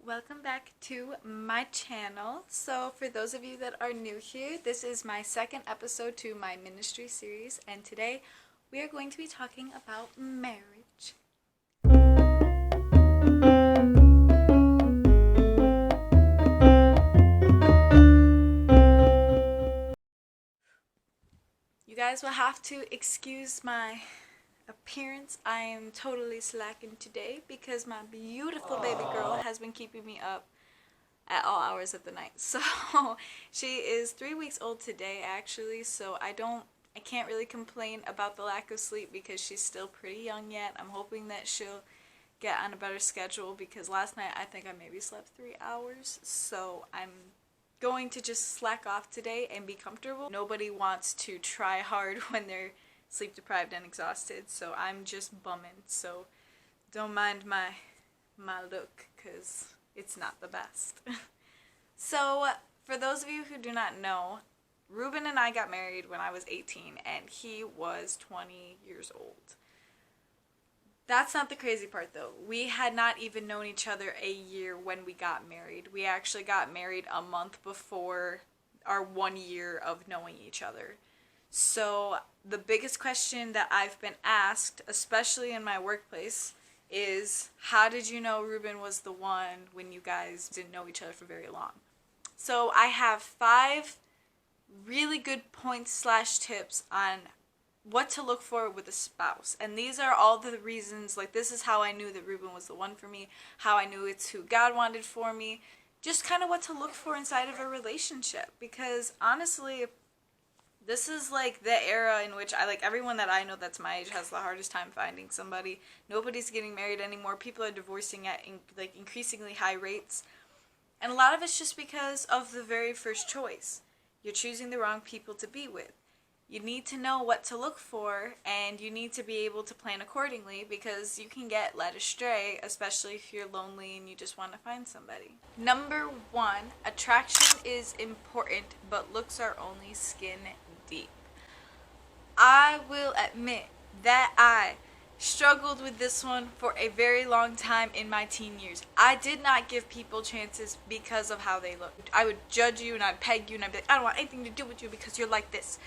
Welcome back to my channel. So for those of you that are new here, this is my second episode to my ministry series, and today we are going to be talking about marriage. You guys will have to excuse my appearance. I am totally slacking today because my beautiful baby girl has been keeping me up at all hours of the night. So she is 3 weeks old today actually, so I can't really complain about the lack of sleep because she's still pretty young yet. I'm hoping that she'll get on a better schedule because last night I think I maybe slept 3 hours. So I'm going to just slack off today and be comfortable. Nobody wants to try hard when they're sleep deprived and exhausted, so I'm just bumming. So don't mind my look because it's not the best. So for those of you who do not know, Ruben and I got married when I was 18 and he was 20 years old. That's not the crazy part though. We had not even known each other a year when we got married. We actually got married a month before our 1 year of knowing each other. So the biggest question that I've been asked, especially in my workplace, is how did you know Ruben was the one when you guys didn't know each other for very long? So I have 5 really good points / tips on what to look for with a spouse. And these are all the reasons, like this is how I knew that Ruben was the one for me, how I knew it's who God wanted for me, just kind of what to look for inside of a relationship. Because honestly, this is like the era in which everyone that I know that's my age has the hardest time finding somebody. Nobody's getting married anymore. People are divorcing at increasingly high rates. And a lot of it's just because of the very first choice. You're choosing the wrong people to be with. You need to know what to look for, and you need to be able to plan accordingly because you can get led astray, especially if you're lonely and you just want to find somebody. Number 1, attraction is important, but looks are only skin deep. I will admit that I struggled with this one for a very long time in my teen years. I did not give people chances because of how they looked. I would judge you and I'd peg you and I'd be like, I don't want anything to do with you because you're like this.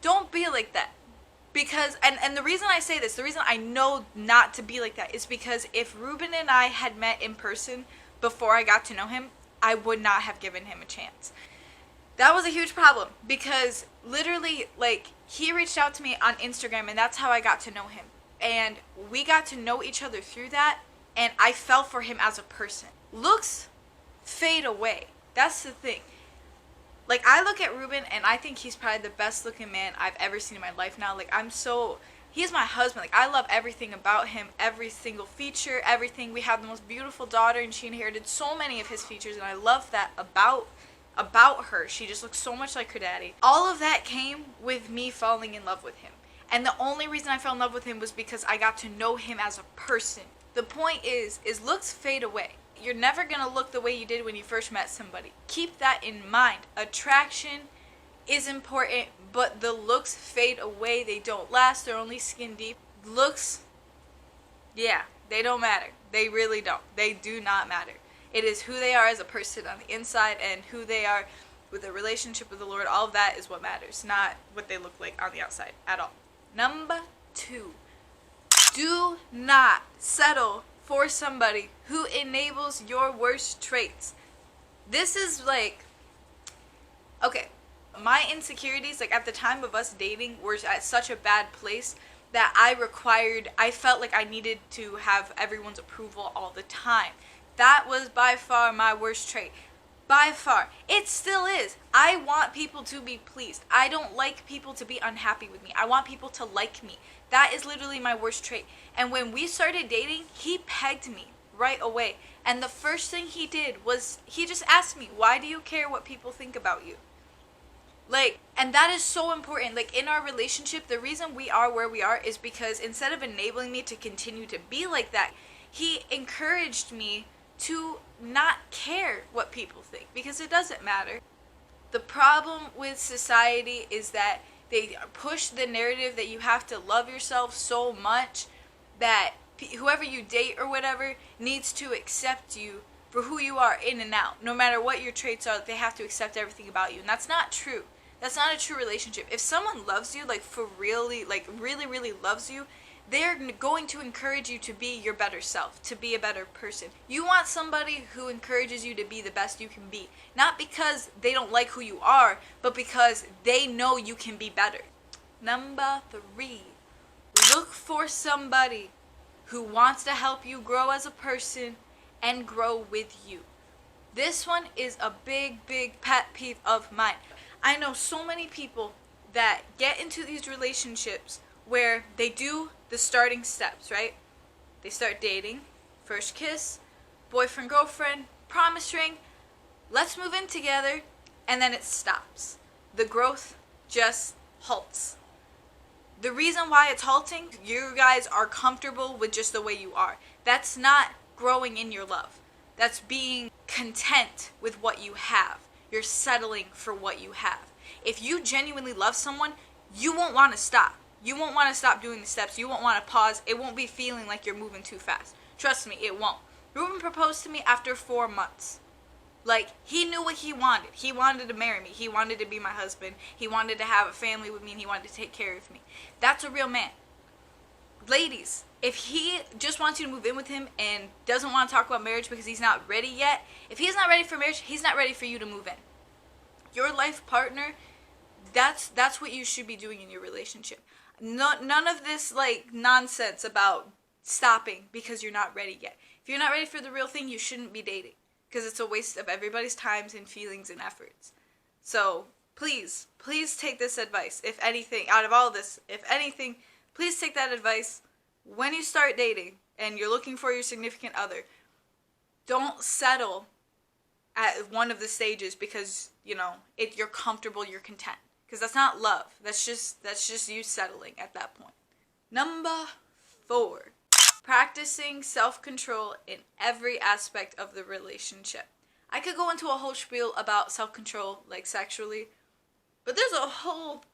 Don't be like that. Because, and the reason I say this, the reason I know not to be like that is because if Ruben and I had met in person before I got to know him, I would not have given him a chance. That was a huge problem because literally, he reached out to me on Instagram and that's how I got to know him. And we got to know each other through that, and I fell for him as a person. Looks fade away. That's the thing. I look at Ruben and I think he's probably the best looking man I've ever seen in my life now. He's my husband. I love everything about him, every single feature, everything. We have the most beautiful daughter and she inherited so many of his features, and I love that about her. She just looks so much like her daddy. All of that came with me falling in love with him. And the only reason I fell in love with him was because I got to know him as a person. The point is looks fade away. You're never going to look the way you did when you first met somebody. Keep that in mind. Attraction is important, but the looks fade away. They don't last. They're only skin deep. Looks, yeah, they don't matter. They really don't. They do not matter. It is who they are as a person on the inside and who they are with a relationship with the Lord. All of that is what matters, not what they look like on the outside at all. Number 2, do not settle for somebody who enables your worst traits. This is okay, my insecurities, at the time of us dating, were at such a bad place that I felt like I needed to have everyone's approval all the time. That was by far my worst trait. By far. It still is. I want people to be pleased. I don't like people to be unhappy with me. I want people to like me. That is literally my worst trait. And when we started dating, he pegged me right away. And the first thing he did was he just asked me, why do you care what people think about you? And that is so important. In our relationship, the reason we are where we are is because instead of enabling me to continue to be like that, he encouraged me to not care what people think because it doesn't matter. The problem with society is that they push the narrative that you have to love yourself so much that whoever you date or whatever needs to accept you for who you are in and out. No matter what your traits are, they have to accept everything about you. And that's not true. That's not a true relationship. If someone loves you, like for really, like really, really loves you, they're going to encourage you to be your better self, to be a better person. You want somebody who encourages you to be the best you can be. Not because they don't like who you are, but because they know you can be better. Number 3, look for somebody who wants to help you grow as a person and grow with you. This one is a big, big pet peeve of mine. I know so many people that get into these relationships where they do the starting steps, right? They start dating, first kiss, boyfriend, girlfriend, promise ring, let's move in together, and then it stops. The growth just halts. The reason why it's halting, you guys are comfortable with just the way you are. That's not growing in your love. That's being content with what you have. You're settling for what you have. If you genuinely love someone, you won't want to stop. You won't want to stop doing the steps. You won't want to pause. It won't be feeling like you're moving too fast. Trust me, it won't. Ruben proposed to me after 4 months. Like, he knew what he wanted. He wanted to marry me. He wanted to be my husband. He wanted to have a family with me, and he wanted to take care of me. That's a real man. Ladies, if he just wants you to move in with him and doesn't want to talk about marriage because he's not ready yet, if he's not ready for marriage, he's not ready for you to move in. Your life partner, that's what you should be doing in your relationship. None of this like nonsense about stopping because you're not ready yet. If you're not ready for the real thing, you shouldn't be dating, because it's a waste of everybody's times and feelings and efforts. So please take this advice. If anything, out of all this, if anything, please take that advice. When you start dating and you're looking for your significant other, don't settle at one of the stages because, you know, you're comfortable, you're content. Because that's not love. That's just you settling at that point. Number 4, practicing self-control in every aspect of the relationship. I could go into a whole spiel about self-control, like sexually, but there's a whole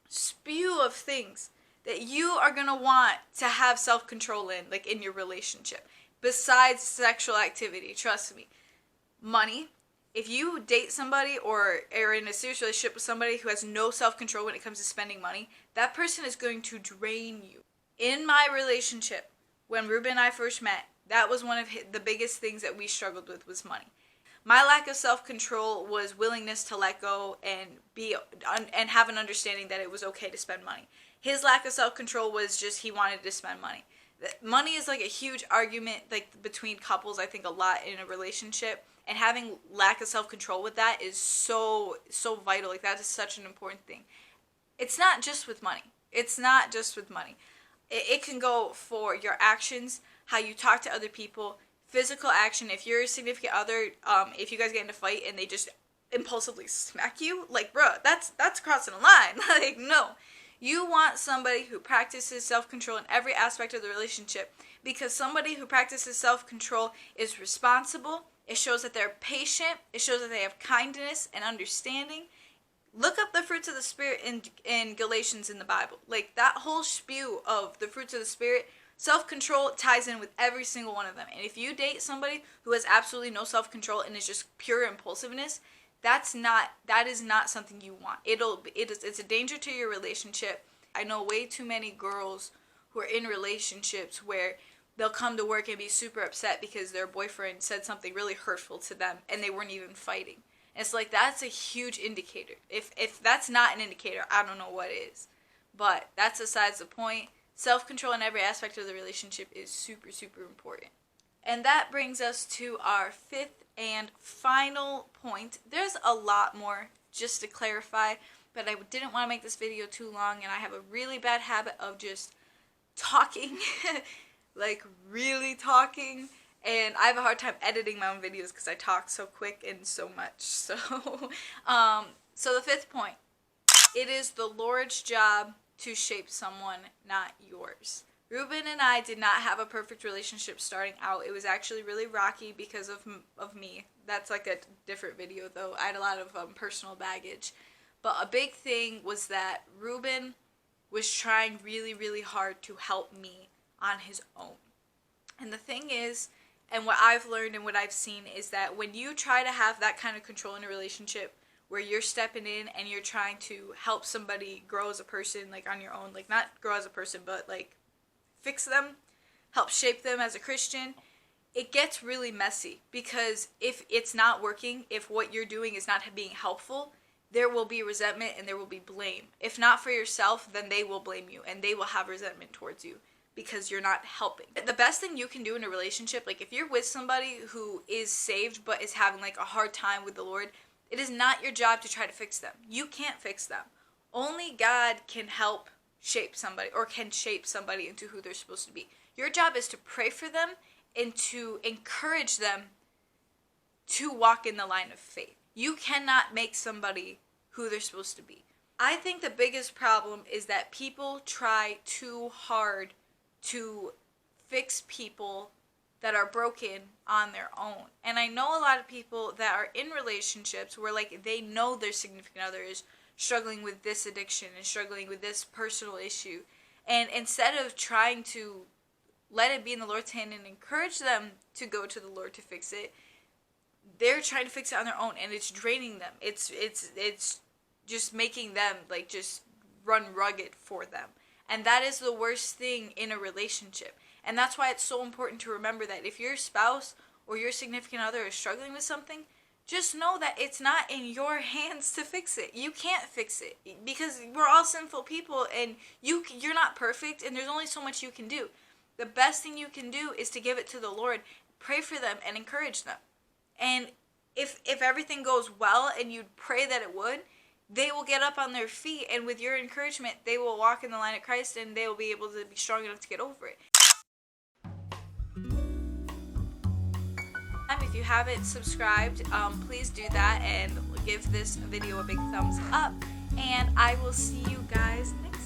spew of things that you are going to want to have self-control in, like in your relationship, besides sexual activity. Trust me. Money. If you date somebody or are in a serious relationship with somebody who has no self-control when it comes to spending money, that person is going to drain you. In my relationship, when Ruben and I first met, that was one of the biggest things that we struggled with, was money. My lack of self-control was willingness to let go and have an understanding that it was okay to spend money. His lack of self-control was just he wanted to spend money. Money is like a huge argument like between couples, I think, a lot in a relationship. And having lack of self-control with that is so vital. Like, that is such an important thing. It's not just with money. It's not just with money. It can go for your actions, how you talk to other people, physical action. If you're a significant other, if you guys get in a fight and they just impulsively smack you, like, bruh, that's crossing a line. Like, no. You want somebody who practices self-control in every aspect of the relationship, because somebody who practices self-control is responsible. It shows that they're patient. It shows that they have kindness and understanding. Look up the fruits of the Spirit in Galatians in the Bible. Like, that whole spew of the fruits of the Spirit, self-control ties in with every single one of them. And if you date somebody who has absolutely no self-control and is just pure impulsiveness, that is not something you want. It's a danger to your relationship. I know way too many girls who are in relationships where they'll come to work and be super upset because their boyfriend said something really hurtful to them and they weren't even fighting. And it's like, that's a huge indicator. If that's not an indicator, I don't know what is. But that's besides the point. Self-control in every aspect of the relationship is super, super important. And that brings us to our 5th and final point. There's a lot more just to clarify, but I didn't want to make this video too long, and I have a really bad habit of just talking, like really talking, and I have a hard time editing my own videos because I talk so quick and so much. So, so the 5th point, it is the Lord's job to shape someone, not yours. Ruben and I did not have a perfect relationship starting out. It was actually really rocky because of me. That's like a different video though. I had a lot of personal baggage. But a big thing was that Ruben was trying really, really hard to help me on his own. And the thing is, And what I've learned and what I've seen is that when you try to have that kind of control in a relationship where you're stepping in and you're trying to help somebody grow as a person, like on your own, like not grow as a person, but like fix them, help shape them as a Christian, it gets really messy. Because if it's not working, if what you're doing is not being helpful, there will be resentment and there will be blame. If not for yourself, then they will blame you and they will have resentment towards you because you're not helping. The best thing you can do in a relationship, like if you're with somebody who is saved but is having like a hard time with the Lord, it is not your job to try to fix them. You can't fix them. Only God can help shape somebody, or can shape somebody into who they're supposed to be. Your job is to pray for them and to encourage them to walk in the line of faith. You cannot make somebody who they're supposed to be. I think the biggest problem is that people try too hard to fix people that are broken on their own. And I know a lot of people that are in relationships where like they know their significant other is struggling with this addiction and struggling with this personal issue. And instead of trying to let it be in the Lord's hand and encourage them to go to the Lord to fix it, they're trying to fix it on their own, and it's draining them. It's just making them like just run rugged for them. And that is the worst thing in a relationship. And that's why it's so important to remember that if your spouse or your significant other is struggling with something, just know that it's not in your hands to fix it. You can't fix it because we're all sinful people, and you're not perfect, and there's only so much you can do. The best thing you can do is to give it to the Lord, pray for them, and encourage them. And if everything goes well and you pray that it would, they will get up on their feet, and with your encouragement, they will walk in the line of Christ, and they will be able to be strong enough to get over it. If you haven't subscribed, please do that and give this video a big thumbs up, and I will see you guys next time.